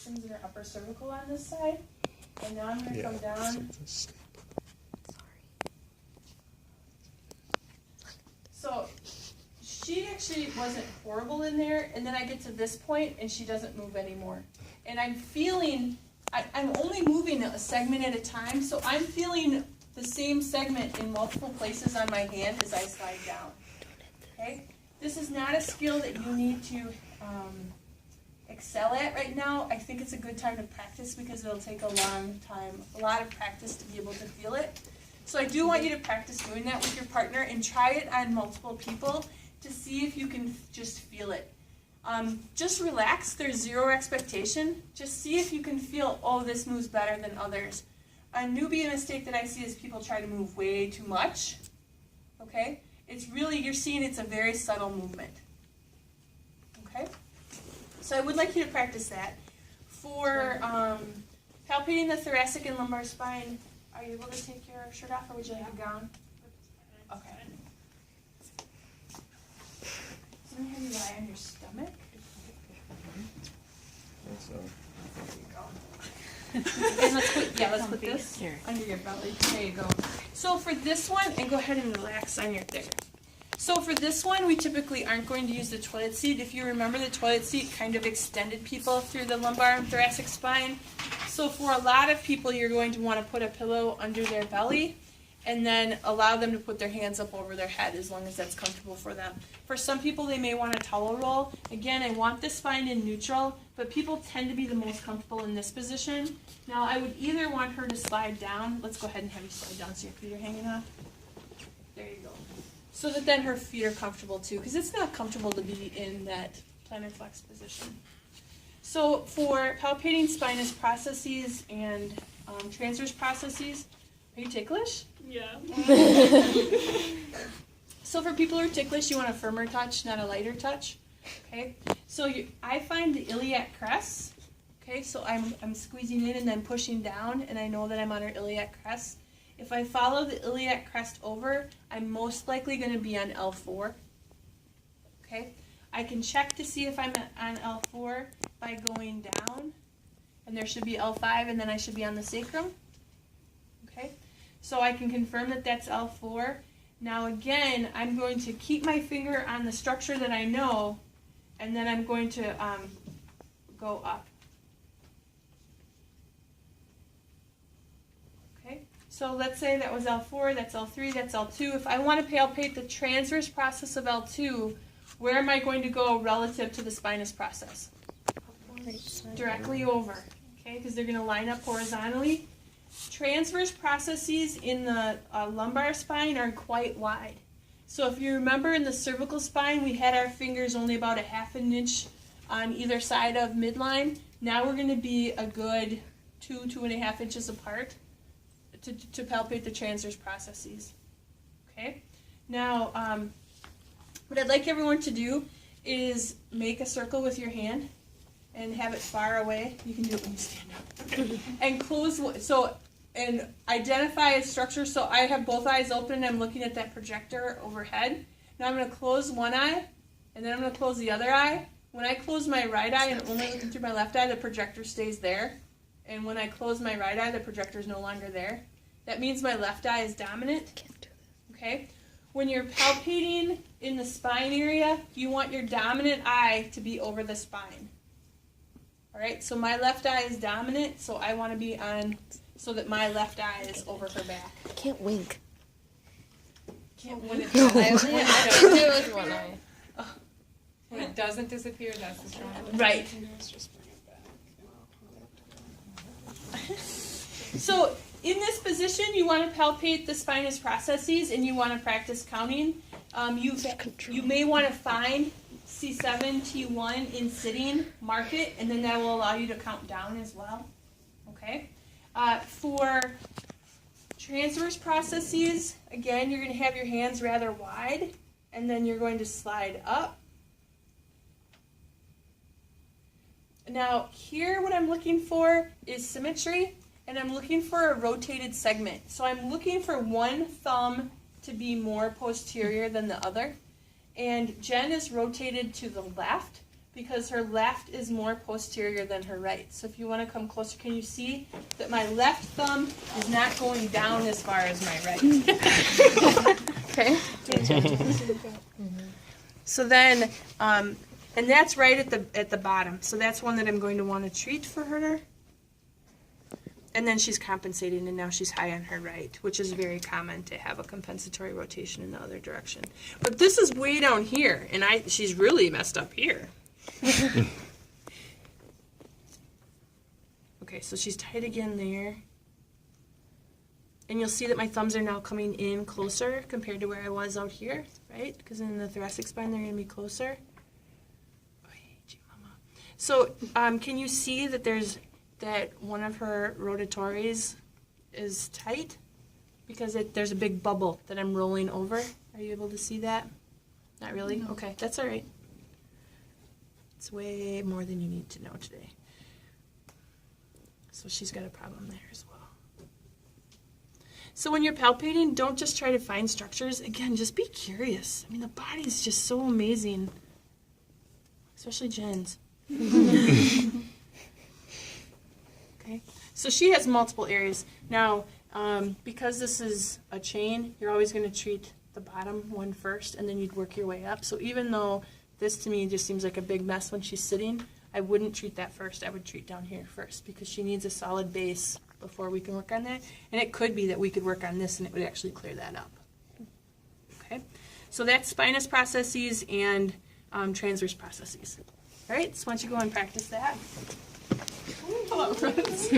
systems in her upper cervical on this side. And now I'm going to come down. So she actually wasn't horrible in there, and then I get to this point and she doesn't move anymore. And I'm feeling, I'm only moving a segment at a time, so I'm feeling the same segment in multiple places on my hand as I slide down. Okay? This is not a skill that you need to excel at right now. I think it's a good time to practice because it'll take a long time, a lot of practice to be able to feel it. So I do want you to practice doing that with your partner and try it on multiple people to see if you can just feel it. Just relax. There's zero expectation. Just see if you can feel, oh, this moves better than others. A newbie mistake that I see is people try to move way too much. Okay? It's really, you're seeing it's a very subtle movement. Okay? So I would like you to practice that. For palpating the thoracic and lumbar spine, are you able to take your shirt off or would you like a gown? Okay. So I'm going to have you lie on your stomach. And let's put this under your belly. There you go. So for this one, and go ahead and relax on your there. So for this one, we typically aren't going to use the toilet seat. If you remember, the toilet seat kind of extended people through the lumbar and thoracic spine. So for a lot of people, you're going to want to put a pillow under their belly and then allow them to put their hands up over their head as long as that's comfortable for them. For some people, they may want a towel roll. Again, I want the spine in neutral, but people tend to be the most comfortable in this position. Now, I would either want her to slide down. Let's go ahead and have you slide down so your feet are hanging off. There you go. So that then her feet are comfortable too, because it's not comfortable to be in that plantar flex position. So for palpating spinous processes and transverse processes, are you ticklish? Yeah. So for people who are ticklish, you want a firmer touch, not a lighter touch. Okay. So I find the iliac crest. Okay. So I'm squeezing in and then pushing down, and I know that I'm on her iliac crest. If I follow the iliac crest over, I'm most likely going to be on L4. Okay? I can check to see if I'm on L4 by going down, and there should be L5, and then I should be on the sacrum. Okay? So I can confirm that that's L4. Now again, I'm going to keep my finger on the structure that I know, and then I'm going to go up. So let's say that was L4, that's L3, that's L2. If I want to palpate the transverse process of L2, where am I going to go relative to the spinous process? Directly over, okay, because they're going to line up horizontally. Transverse processes in the lumbar spine are quite wide. So if you remember in the cervical spine, we had our fingers only about a half an inch on either side of midline. Now we're going to be a good 2.5 inches apart to palpate the transverse processes. Okay? Now, what I'd like everyone to do is make a circle with your hand and have it far away. You can do it when you stand up. And close, and identify a structure. So I have both eyes open and I'm looking at that projector overhead. Now I'm going to close one eye, and then I'm going to close the other eye. When I close my right eye and only looking through my left eye, the projector stays there. And when I close my right eye, the projector is no longer there. That means my left eye is dominant. Okay? When you're palpating in the spine area, you want your dominant eye to be over the spine. All right? So my left eye is dominant, so I want to be on so that my left eye is over her back. I can't wink. When it I don't do it with one eye. When it doesn't disappear, that's the strong one. Right. So in this position, you want to palpate the spinous processes, and you want to practice counting. You may want to find C7, T1 in sitting, mark it, and then that will allow you to count down as well. Okay. For transverse processes, again, you're going to have your hands rather wide, and then you're going to slide up. Now, here what I'm looking for is symmetry, and I'm looking for a rotated segment. So I'm looking for one thumb to be more posterior than the other. And Jen is rotated to the left because her left is more posterior than her right. So if you want to come closer, can you see that my left thumb is not going down as far as my right? Okay. So then, and that's right at the bottom. So that's one that I'm going to want to treat for her. And then she's compensating, and now she's high on her right, which is very common to have a compensatory rotation in the other direction. But this is way down here, and she's really messed up here. Okay, so she's tight again there. And you'll see that my thumbs are now coming in closer compared to where I was out here, right? Because in the thoracic spine, they're going to be closer. So can you see that that one of her rotatories is tight? Because there's a big bubble that I'm rolling over. Are you able to see that? Not really? No. Okay, that's all right. It's way more than you need to know today. So she's got a problem there as well. So when you're palpating, don't just try to find structures. Again, just be curious. I mean, the body's just so amazing. Especially Jen's. Okay. So she has multiple areas. Now, because this is a chain, you're always going to treat the bottom one first, and then you'd work your way up. So even though this to me just seems like a big mess when she's sitting, I wouldn't treat that first. I would treat down here first because she needs a solid base before we can work on that. And it could be that we could work on this and it would actually clear that up. Okay, so that's spinous processes and transverse processes. All right, so why don't you go and practice that? Hello, friends.